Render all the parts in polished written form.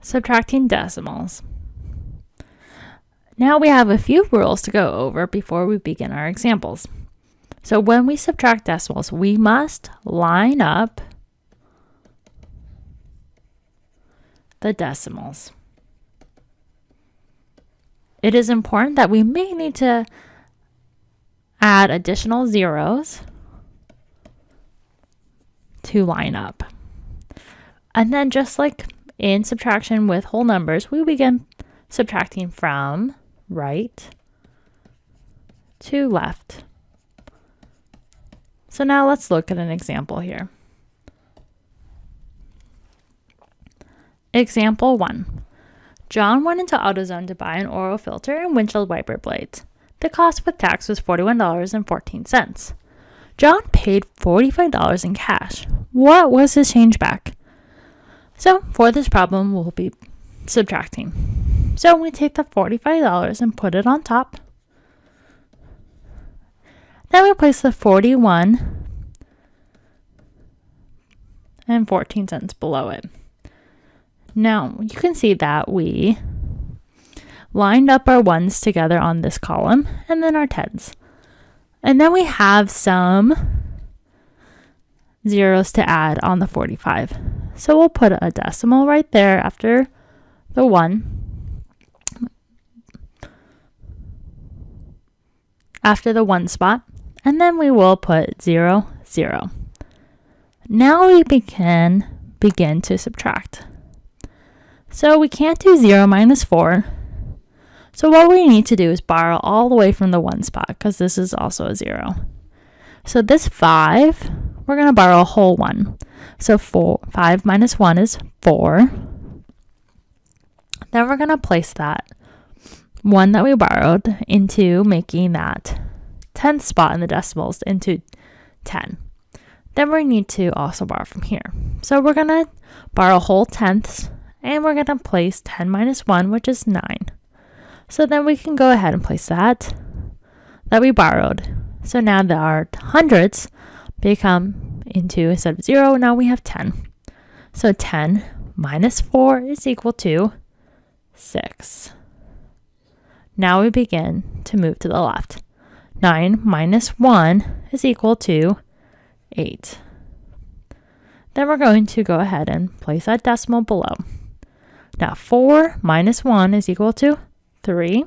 Subtracting decimals. Now we have a few rules to go over before we begin our examples. So when we subtract decimals, we must line up the decimals. It is important that we may need to add additional zeros to line up. And then just like in subtraction with whole numbers, we begin subtracting from right to left. So now let's look at an example here. Example 1. John went into AutoZone to buy an oil filter and windshield wiper blades. The cost with tax was $41.14. John paid $45 in cash. What was his change back? So for this problem, we'll be subtracting. So we take the $45 and put it on top. Then we place the 41 and 14 cents below it. Now you can see that we lined up our ones together on this column and then our tens. And then we have some zeros to add on the 45. So we'll put a decimal right there after the 1. After the 1 spot. And then we will put 0, 0. Now we begin to subtract. So we can't do 0 minus 4. So what we need to do is borrow all the way from the 1 spot because this is also a 0. So this 5, we're going to borrow a whole 1. So 5 minus 1 is 4. Then we're going to place that 1 that we borrowed into making that 10th spot in the decimals into 10. Then we need to also borrow from here. So we're going to borrow whole tenths and we're going to place 10 minus 1, which is 9. So then we can go ahead and place that we borrowed. So now that our hundreds become into, instead of 0, now we have 10. So 10 minus 4 is equal to 6. Now we begin to move to the left. 9 minus 1 is equal to 8. Then we're going to go ahead and place that decimal below. Now 4 minus 1 is equal to 3,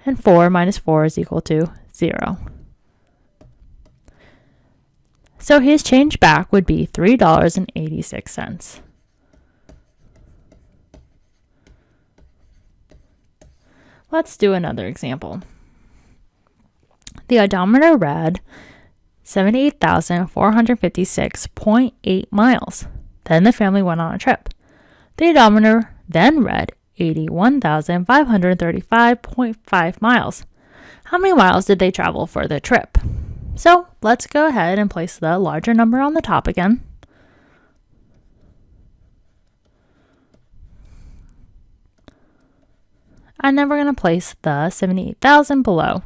and 4 minus 4 is equal to 0. So his change back would be $3.86. Let's do another example. The odometer read 78,456.8 miles. Then the family went on a trip. The odometer then read 81,535.5 miles. How many miles did they travel for the trip? So let's go ahead and place the larger number on the top again. And then we're going to place the 78,000 below.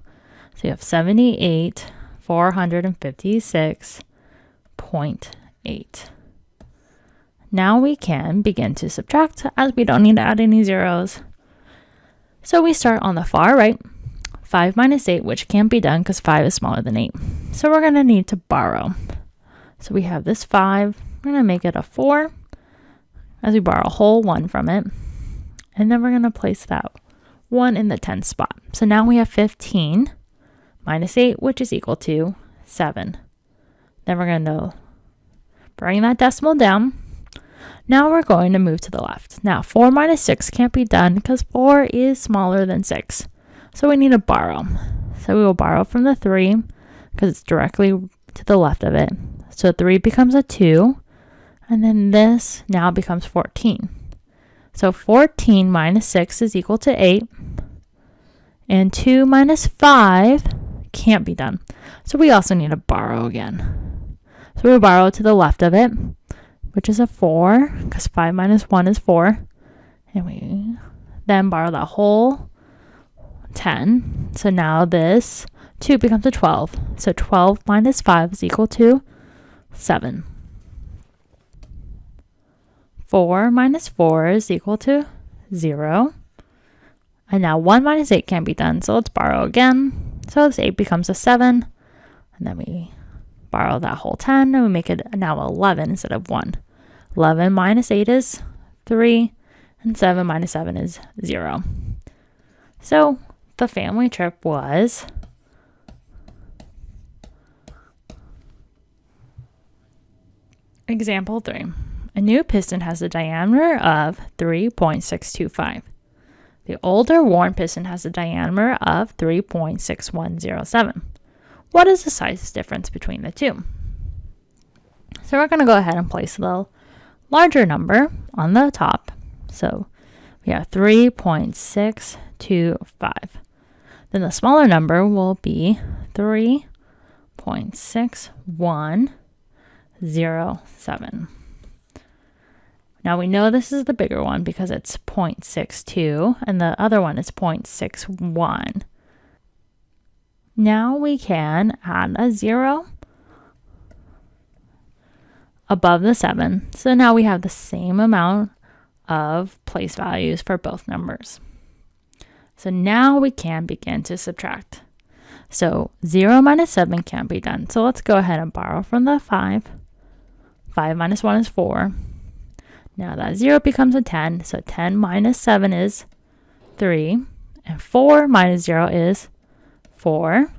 So you have 78,456.8. Now we can begin to subtract as we don't need to add any zeros. So we start on the far right. 5 minus 8, which can't be done because 5 is smaller than 8. So we're going to need to borrow. So we have this 5. We're going to make it a 4 as we borrow a whole 1 from it. And then we're going to place that 1 in the 10th spot. So now we have 15 minus 8, which is equal to 7. Then we're going to bring that decimal down. Now we're going to move to the left. Now 4 minus 6 can't be done because 4 is smaller than 6. So we need to borrow. So we will borrow from the 3 because it's directly to the left of it. So 3 becomes a 2. And then this now becomes 14. So 14 minus 6 is equal to 8. And 2 minus 5 can't be done. So we also need to borrow again. So we borrow to the left of it, which is a 4, because 5 minus 1 is 4. And we then borrow that whole 10. So now this 2 becomes a 12. So 12 minus 5 is equal to 7. 4 minus 4 is equal to 0. And now 1 minus 8 can't be done, so let's borrow again. So this 8 becomes a 7. And then we borrow that whole 10, and we make it now 11 instead of 1. 11 minus 8 is 3, and 7 minus 7 is 0. So the family trip was example 3. A new piston has a diameter of 3.625. The older worn piston has a diameter of 3.6107. What is the size difference between the two? So we're going to go ahead and place the larger number on the top. So we have 3.625. Then the smaller number will be 3.6107. Now we know this is the bigger one because it's 0.62 and the other one is 0.61. Now we can add a 0 above the 7. So now we have the same amount of place values for both numbers. So now we can begin to subtract. So 0 minus 7 can't be done. So let's go ahead and borrow from the 5. 5 minus 1 is 4. Now that 0 becomes a 10. So 10 minus 7 is 3. And 4 minus 0 is 4.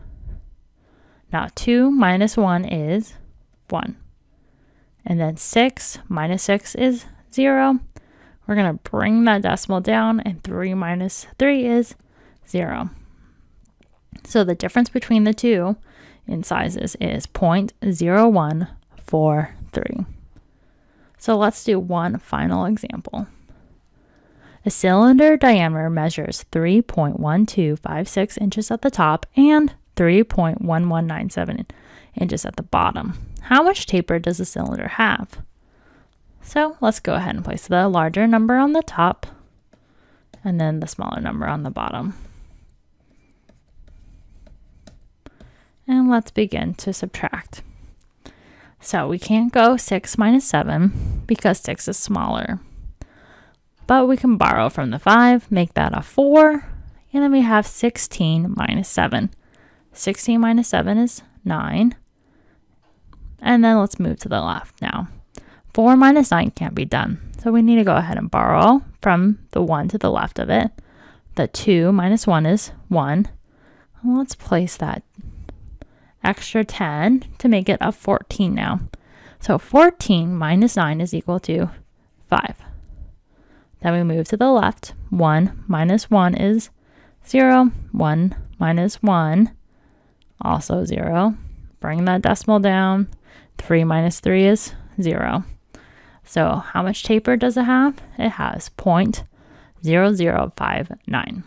Now 2 minus 1 is 1. And then 6 minus 6 is 0. We're going to bring that decimal down, and 3 minus 3 is 0. So the difference between the two in sizes is 0.0143. So let's do one final example. A cylinder diameter measures 3.1256 inches at the top and 3.1197 inches at the bottom. How much taper does the cylinder have? So let's go ahead and place the larger number on the top and then the smaller number on the bottom. And let's begin to subtract. So we can't go 6 minus 7 because 6 is smaller. But we can borrow from the 5, make that a 4, and then we have 16 minus 7. 16 minus 7 is 9. And then let's move to the left now. 4 minus 9 can't be done. So we need to go ahead and borrow from the 1 to the left of it. The 2 minus 1 is 1. And let's place that extra 10 to make it a 14 now. So 14 minus 9 is equal to 5. Then we move to the left. 1 minus 1 is 0. 1 minus 1, also 0. Bring that decimal down. 3 minus 3 is 0. So how much taper does it have? It has 0.0059.